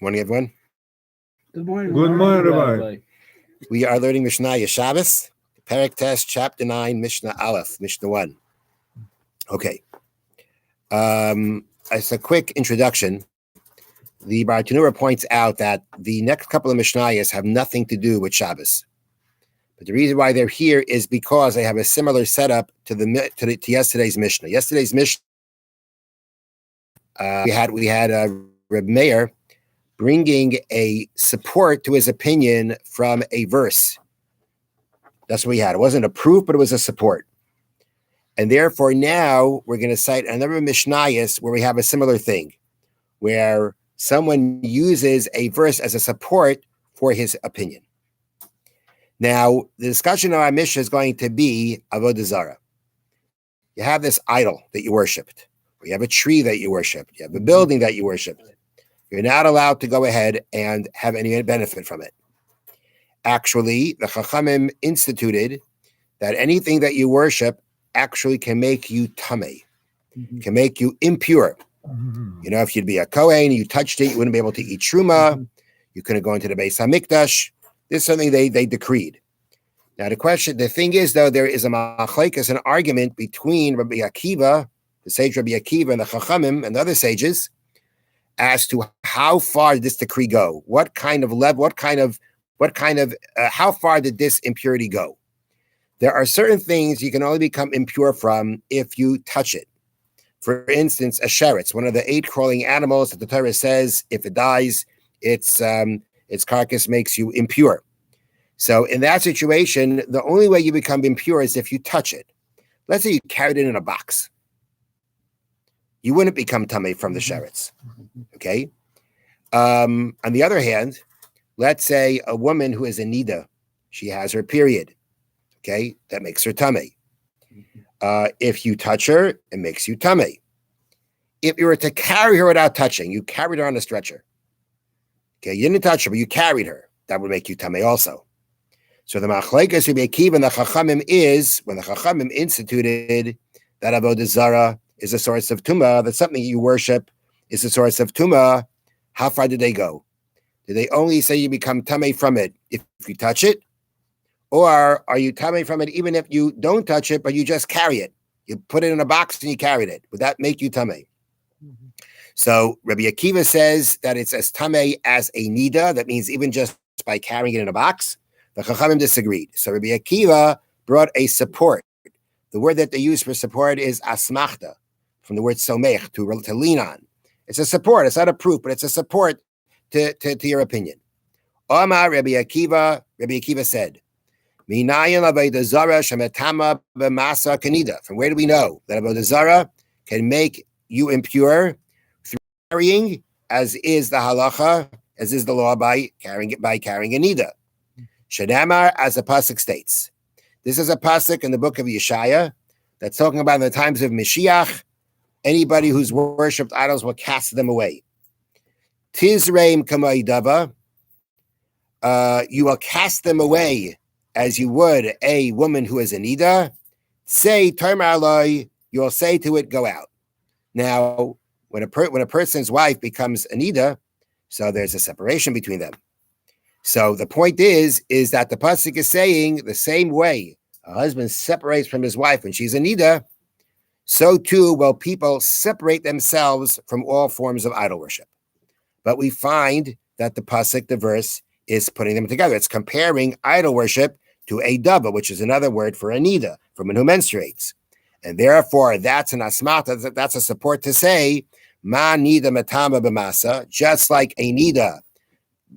Morning, everyone. Good morning. Good morning, Rabbi. We are learning Mishnah Shabbos, Perek Test, Chapter 9, Mishnah Aleph, Mishnah 1. Okay. As a quick introduction, the Bartanura points out that the next couple of Mishnayos have nothing to do with Shabbos. But the reason why they're here is because they have a similar setup to yesterday's Mishnah. Yesterday's Mishnah, we had Reb Meir bringing a support to his opinion from a verse. That's what we had. It wasn't a proof, but it was a support. And therefore, now we're going to cite another Mishnayos where we have a similar thing, where someone uses a verse as a support for his opinion. Now, the discussion of our Mishnah is going to be Avodah Zarah. You have this idol that you worshipped, or you have a tree that you worshipped, you have a building that you worshipped. You're not allowed to go ahead and have any benefit from it. Actually, the Chachamim instituted that anything that you worship actually can make you tamei, can make you impure. You know, if you'd be a Kohen and you touched it, you wouldn't be able to eat Truma. You couldn't go into the Beis HaMikdash. This is something they decreed. Now, the thing is, though, there is a machlekes, an argument between Rabbi Akiva, the sage Rabbi Akiva, and the Chachamim and the other sages, as to how far did this decree go? What kind of level? How far did this impurity go? There are certain things you can only become impure from if you touch it. For instance, a sheretz, one of the 8 crawling animals that the Torah says, if it dies, its carcass makes you impure. So in that situation, the only way you become impure is if you touch it. Let's say you carried it in a box. You wouldn't become tamei from the sheretz. Okay? On the other hand, let's say a woman who is a nida, she has her period. Okay? That makes her tamei. If you touch her, it makes you tamei. If you were to carry her without touching, you carried her on a stretcher. Okay, you didn't touch her, but you carried her. That would make you tamei also. So the machlekes Rabbi Akiva and the Chachamim is, when the Chachamim instituted that Avodah Zarah is a source of tumah, that something you worship is a source of tumah, how far did they go? Did they only say you become tamei from it if you touch it? Or are you tamei from it even if you don't touch it, but you just carry it? You put it in a box and you carried it. Would that make you tamei? So Rabbi Akiva says that it's as tamei as a nida. That means even just by carrying it in a box. The Chachamim disagreed. So Rabbi Akiva brought a support. The word that they use for support is asmachta, from the word somech, to lean on. It's a support. It's not a proof, but it's a support to your opinion. Omar Rabbi Akiva said, from where do we know that Avodah Zarah can make you impure through carrying, as is the halacha, as is the law by carrying a nida? Shadamar, as the pasuk states. This is a pasuk in the book of Yeshaya that's talking about in the times of Mashiach, anybody who's worshipped idols will cast them away. Tizreim kamaydava, you will cast them away as you would a woman who is a nida. Say tomar aloi, you will say to it, go out. Now, when a person's wife becomes a nida, so there's a separation between them. So the point is that the pasuk is saying the same way a husband separates from his wife when she's a nida, so too will people separate themselves from all forms of idol worship. But we find that the pasuk, the verse, is putting them together. It's comparing idol worship to a dava, which is another word for a nida, for one who menstruates. And therefore, that's an asmata, that's a support to say, ma nida matama b'masa, just like a nida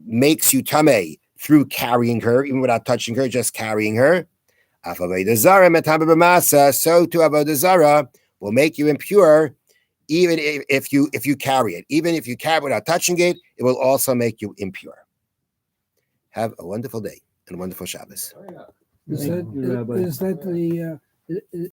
makes you tamei through carrying her, even without touching her, just carrying her. Avodah Zarah matama b'masa, so too Avodah Zarah will make you impure, even if you carry it. Even if you carry it without touching it, it will also make you impure. Have a wonderful day and a wonderful Shabbos. Is that